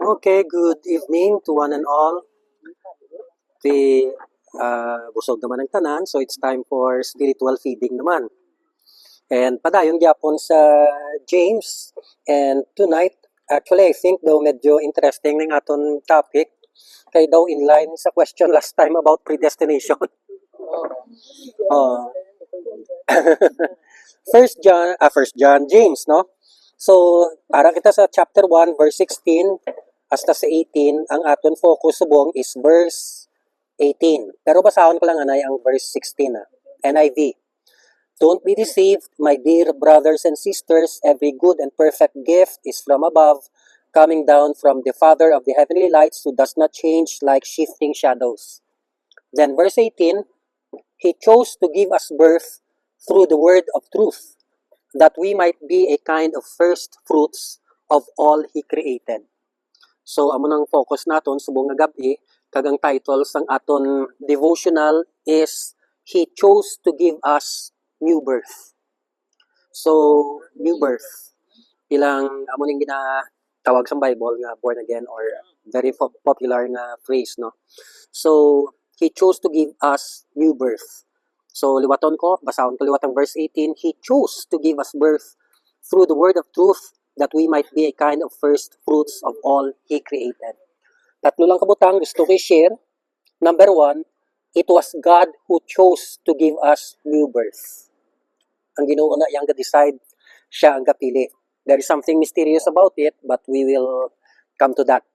Okay, good evening to one and all. The busog naman ang tanan, so it's time for spiritual feeding naman. And padayon gyapon sa James. And tonight, actually, I think daw medyo interesting ng aton topic. Kay daw in line sa question last time about predestination. Uh, First John, James, no? So, para kita sa chapter 1, verse 16, hasta sa 18, ang aton focus subong is verse 18. Pero basahon ko lang anay ang verse 16, NIV. Don't be deceived, my dear brothers and sisters. Every good and perfect gift is from above, coming down from the Father of the heavenly lights, who does not change like shifting shadows. Then verse 18, He chose to give us birth through the word of truth, that we might be a kind of first fruits of all He created. So, amo nang focus naton subong nga gabi, kagang title sang aton devotional is He chose to give us new birth. So, new birth. Ilang amo ning ginatawag sa Bible nga born again or very popular nga phrase, no? So, He chose to give us new birth. So, liwaton ko, basahon ko liwatang verse 18, He chose to give us birth through the word of truth, that we might be a kind of first fruits of all He created. Tatlo lang kabutang gusto ko i-share. Number 1, it was God who chose to give us new birth. Ang Ginoo na iyang ga-decide, siya ang gapili. There is something mysterious about it, but we will come to that.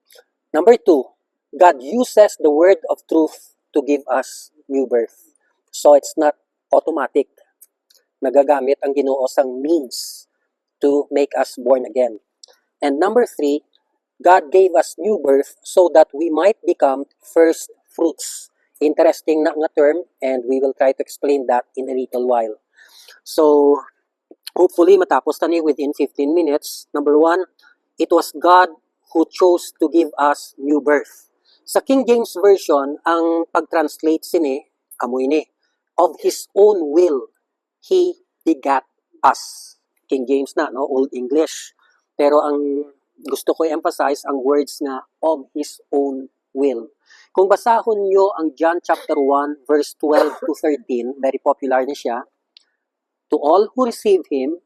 Number 2, God uses the word of truth to give us new birth. So it's not automatic. Nagagamit ang Ginoo sang means to make us born again. And number 3, God gave us new birth so that we might become first fruits. Interesting na nga term, and we will try to explain that in a little while. So, hopefully matapos tani within 15 minutes. Number 1, it was God who chose to give us new birth. Sa King James Version, ang pag-translate sini, amoy ni, of His own will, He begat us. King James na, no? Old English. Pero ang gusto ko i-emphasize ang words nga of His own will. Kung basahon nyo ang John chapter 1, verse 12 to 13, very popular na siya, to all who receive Him,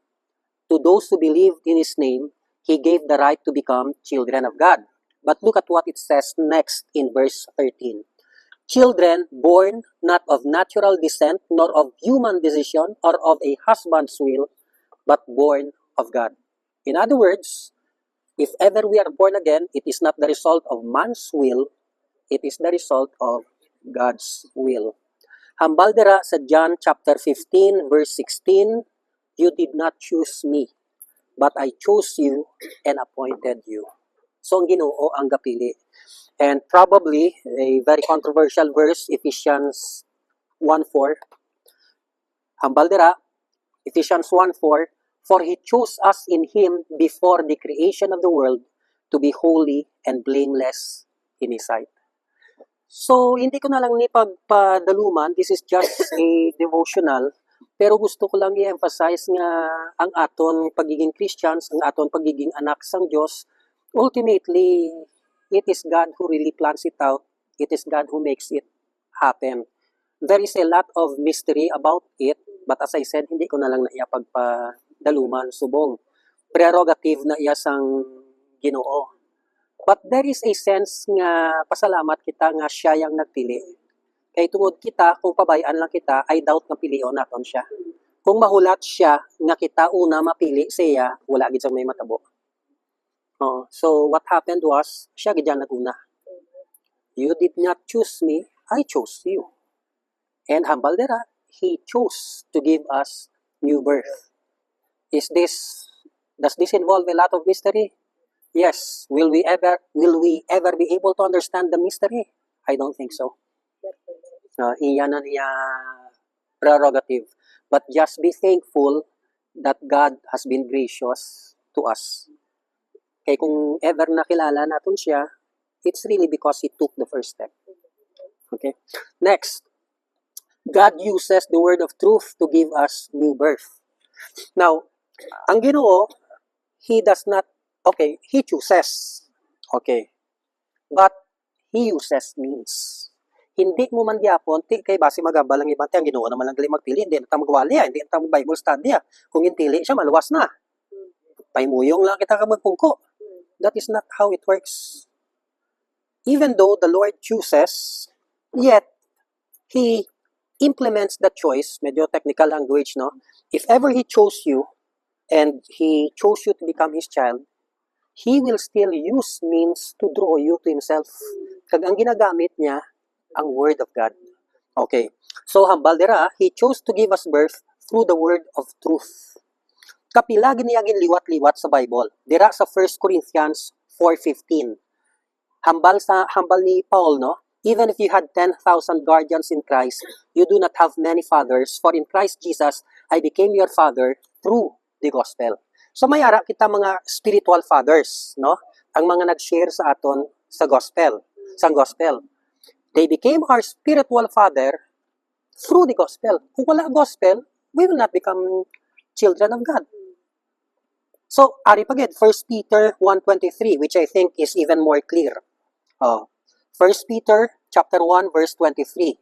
to those who believe in His name, He gave the right to become children of God. But look at what it says next in verse 13. Children born not of natural descent, nor of human decision, or of a husband's will, but born of God. In other words, if ever we are born again, it is not the result of man's will, it is the result of God's will. Hambal dira sa John chapter 15, verse 16, You did not choose me, but I chose you and appointed you. So ang Ginoo ang gapili. And probably a very controversial verse, Ephesians 1:4. Hambal dira, Ephesians 1:4, For He chose us in Him before the creation of the world to be holy and blameless in His sight. So, hindi ko na lang ni pagpadaluman, this is just a devotional, pero gusto ko lang i-emphasize nga ang aton pagiging Christians, ang aton pagiging anak sang Diyos, ultimately, it is God who really plans it out. It is God who makes it happen. There is a lot of mystery about it, but as I said, hindi ko na lang na iya pagpadaluman subong. Prerogative na iya sang Ginoo. But there is a sense nga pasalamat kita nga siya yang nagpili. Kay tungod kita, kung pabayaan lang kita, I doubt nga pilion naton siya. Kung mahulat siya nga kita una mapili siya, wala gid sang may matabo. So what happened was, siya gid naguna. You did not choose me, I chose you. And hambal dira, He chose to give us new birth. Does this involve a lot of mystery? Yes. Will we ever be able to understand the mystery? I don't think so. Iyan na niya prerogative. But just be thankful that God has been gracious to us. Kaya kung ever nakilala natin siya, it's really because He took the first step. Okay? Next, God uses the word of truth to give us new birth. Now, ang Ginoo, He does not, He chooses. Okay, but he uses means. Hindi mo man gyapon ti kay base magambal ang ibang ang Ginoo naman lang gali magpili, hindi ta magwali, hindi ta mag Bible study. Kung intili siya maluwas na. Paimuyong lang kita ka magpungko. That is not how it works. Even though the Lord chooses, yet He implements the choice, medyo technical language, no? If ever He chose you, and He chose you to become His child, He will still use means to draw you to Himself. Kag ang ginagamit niya, ang Word of God. Okay. So, hambal dira, He chose to give us birth through the Word of truth. Kapila niya liwat-liwat sa Bible. Dira sa 1 Corinthians 4:15. Hambal ni Paul, no? Even if you had 10,000 guardians in Christ, you do not have many fathers, for in Christ Jesus, I became your father through the gospel. So may ara kita mga spiritual fathers, no? Ang mga nag-share sa aton sa gospel. They became our spiritual father through the gospel. Kung wala gospel, we will not become children of God. So, ari pagid, 1 Peter 1:23, which I think is even more clear. 1 Peter chapter 1, verse 23.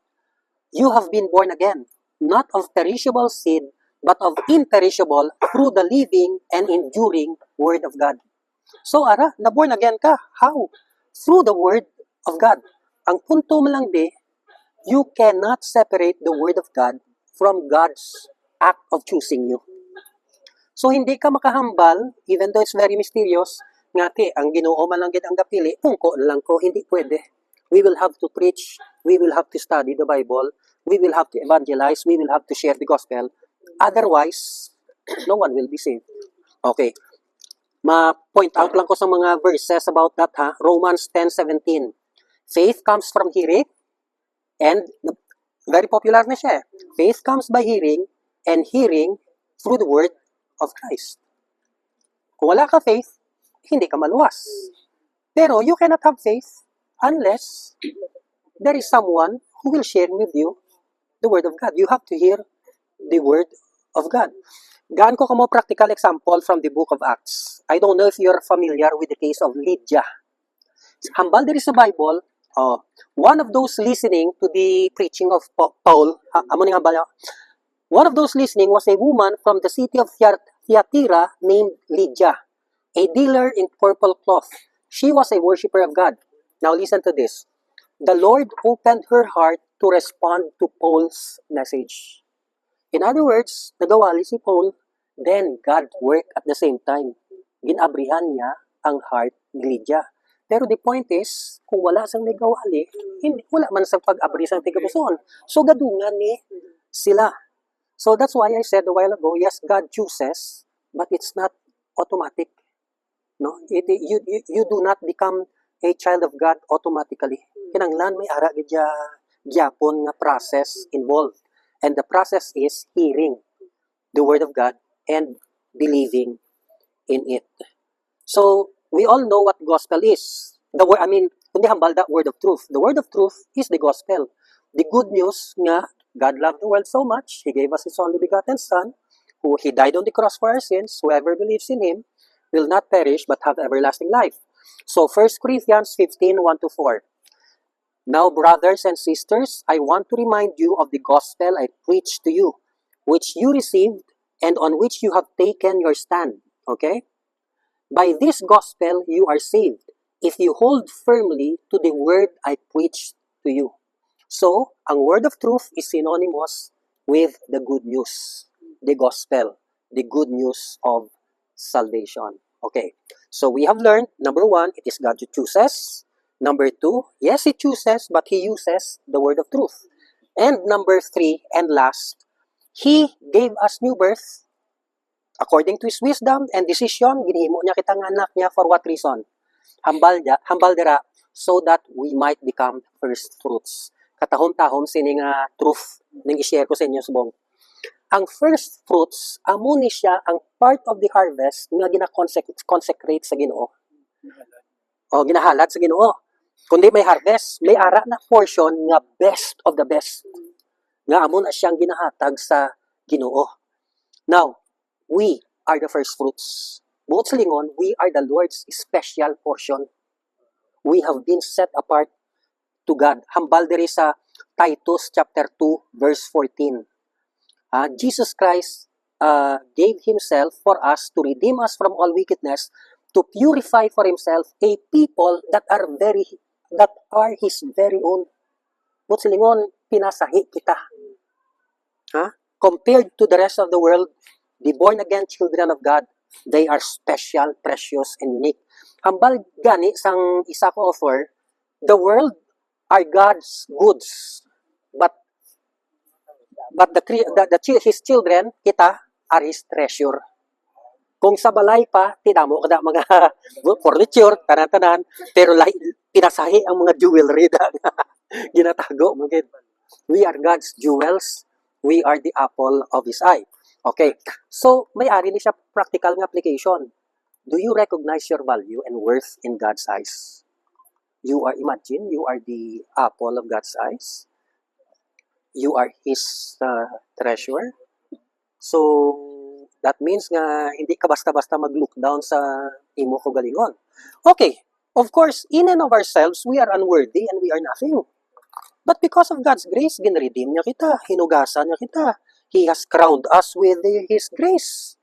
You have been born again, not of perishable seed, but of imperishable through the living and enduring Word of God. So, na-born again ka. How? Through the Word of God. Ang punto mo lang you cannot separate the Word of God from God's act of choosing you. So, hindi ka makahambal, even though it's very mysterious, ngati, ang Ginoo man lang gid ang gapili, pungko lang ko, hindi pwede. We will have to preach, we will have to study the Bible, we will have to evangelize, we will have to share the gospel. Otherwise, no one will be saved. Okay. Ma-point out lang ko sa mga verses about that, Romans 10:17. Faith comes from hearing, and very popular na siya. Faith comes by hearing, and hearing through the word of Christ. Kung wala ka faith, hindi ka maluwas. Pero you cannot have faith unless there is someone who will share with you the word of God. You have to hear the word of God. Gaan ko kamo practical example from the book of Acts. I don't know if you're familiar with the case of Lydia. Hambal diri sa Bible, one of those listening to the preaching of Paul, one of those listening was a woman from the city of Thyatira named Lydia, a dealer in purple cloth. She was a worshiper of God. Now listen to this. The Lord opened her heart to respond to Paul's message. In other words, nagawali si Paul, then God worked at the same time. Ginabrihan niya ang heart ni Lydia. Pero the point is, kung wala sang nagawali, wala man sa pag-abri sang tigapuson. So gadungan ni sila. So that's why I said a while ago, yes, God chooses, but it's not automatic. No, you do not become a child of God automatically. Kinanglan may ara gidya gyapon nga process involved. And the process is hearing the word of God and believing in it. So we all know what gospel is. Kundi hambal that word of truth. The word of truth is the gospel. The good news nga God loved the world so much, He gave us His only begotten Son, who He died on the cross for our sins. Whoever believes in Him will not perish but have everlasting life. So 1 Corinthians 15:1-4. Now, brothers and sisters, I want to remind you of the gospel I preached to you, which you received and on which you have taken your stand. Okay? By this gospel you are saved, if you hold firmly to the word I preached to you. So, ang word of truth is synonymous with the good news, the gospel, the good news of salvation. Okay, so we have learned, number 1, it is God who chooses. Number 2, yes, He chooses, but He uses the word of truth. And number 3, and last, He gave us new birth. According to His wisdom and decision, ginihimo niya kitang anak niya for what reason? Hambal dira, so that we might become first fruits. Katahom-tahom sining truth ning i-share ko sa inyo subong. Ang first fruits, amo ni siya ang part of the harvest nga gina-consecrate sa Ginoo. O ginahalad sa Ginoo. Kundi may harvest, may ara na portion nga best of the best. Nga amo na siyang ginahatag sa Ginoo. Now, we are the first fruits. Buot sa lingon, we are the Lord's special portion. We have been set apart to God. Hambal diri sa Titus chapter 2 verse 14. Jesus Christ gave Himself for us to redeem us from all wickedness, to purify for Himself a people that are His very own. But silingon, pinasahi kita. Compared to the rest of the world, the born-again children of God, they are special, precious, and unique. Hambal gani sang isa ko offer, the world are God's goods, but His children, kita, are His treasure. Kung sa balay pa, tinamo kada mga furniture, tanan-tanan, pero pinasahi ang mga jewelry na ginatago mo. We are God's jewels. We are the apple of His eye. Okay, so may-ari ni siya practical nga application. Do you recognize your value and worth in God's eyes? Imagine, you are the apple of God's eyes. You are His treasure. So, that means nga, hindi ka basta-basta mag-look down sa imo ko galingon. Okay, of course, in and of ourselves, we are unworthy and we are nothing. But because of God's grace, ginredeem niya kita, hinugasan niya kita. He has crowned us with His grace.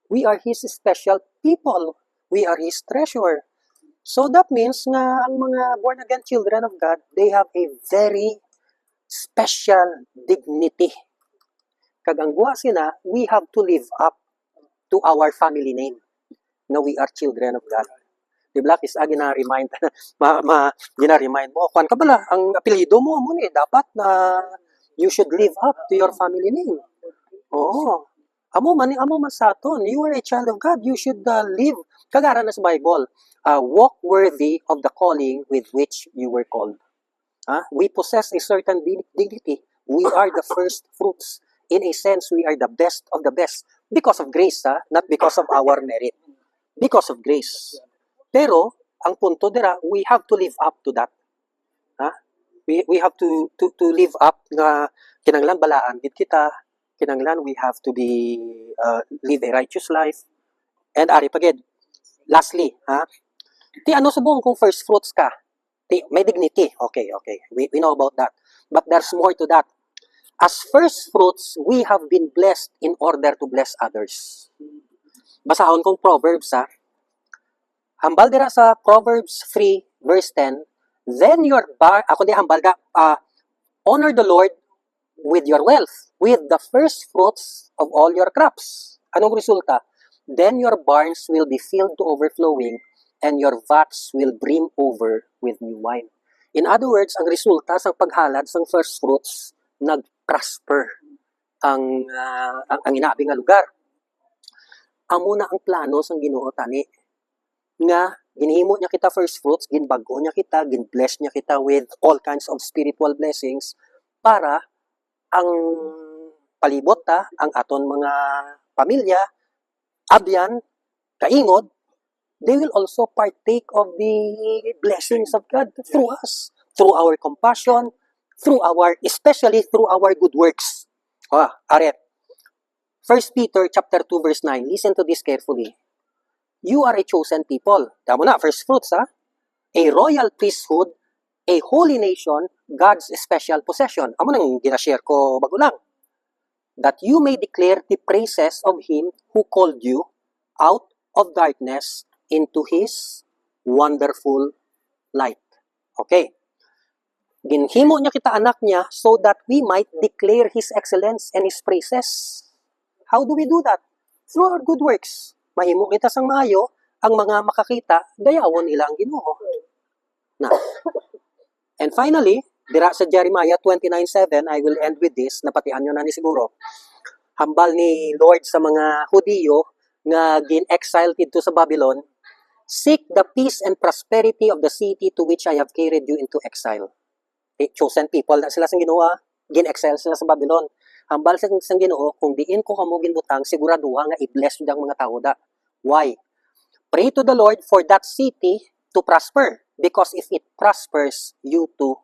We are His special people. We are His treasure. So that means nga ang mga born-again children of God, they have a very special dignity. Kagangwa sila, we have to live up to our family name na we are children of God. Di ba, is gina-remind gina-remind mo, kwan ka bala, ang apelyido mo ni dapat na you should live up to your family name. Oo. Amo man sa aton, you are a child of God, you should live kagara na sa Bible. Walk worthy of the calling with which you were called. We possess a certain dignity. We are the first fruits. In a sense, we are the best of the best. Because of grace, not because of our merit. Because of grace. Pero, ang punto dira, we have to live up to that. We have to live up nga kinanglan balaan gid kita. Kinanglan we have to live a righteous life. And ari pagid. Lastly, ti ano subong kung first fruits ka? May dignity. Okay. We know about that. But there's more to that. As first fruits, we have been blessed in order to bless others. Basahon kong Proverbs, Hambal dira sa Proverbs 3, verse 10, then your honor the Lord with your wealth, with the first fruits of all your crops. Anong resulta? Then your barns will be filled to overflowing, and your vats will brim over with new wine. In other words, ang resulta sa paghalad sa first fruits, nag-prosper ang inabi nga lugar. Amo na ang plano sang Ginoo tani nga ginhimo niya kita first fruits, ginbago niya kita, ginbless niya kita with all kinds of spiritual blessings para ang palibot ang aton mga pamilya, abyan, kaingod, they will also partake of the blessings of God through us, through our compassion, especially through our good works. Aret. 1 Peter chapter 2 verse 9. Listen to this carefully. You are a chosen people. Tama na, first fruits, A royal priesthood, a holy nation, God's special possession. Amo nang ginashare ko bago lang. That you may declare the praises of Him who called you out of darkness into His wonderful light. Okay. Ginhimo niya kita anak niya so that we might declare His excellence and His praises. How do we do that? Through our good works. Mahimo kita sang maayo, ang mga makakita, dayawon nila ang Ginoo. And finally, dira sa Jeremiah 29:7, I will end with this, napatian nyo na ni siguro. Hambal ni Lord sa mga Hudiyo nga gin-exile dito sa Babylon, seek the peace and prosperity of the city to which I have carried you into exile. Chosen people na sila sang Ginoo, gin-exile sila sa Babylon. Hambal sa Ginoo, kung diin ko kamo ginbutang, siguraduha nga i-bless yung mga tao da. Why? Pray to the Lord for that city to prosper. Because if it prospers, you too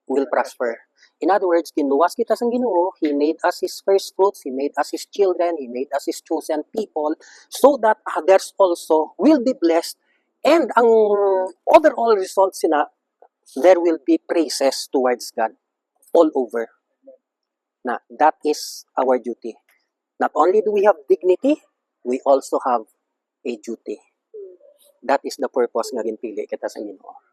will prosper. In other words, ginuwas kita sang Ginoo, He made us His first fruits, He made us His children, He made us His chosen people, so that others also will be blessed And ang overall result sina, there will be praises towards God all over. Na that is our duty. Not only do we have dignity, we also have a duty. That is the purpose nga ginpili kita sa Ginoo.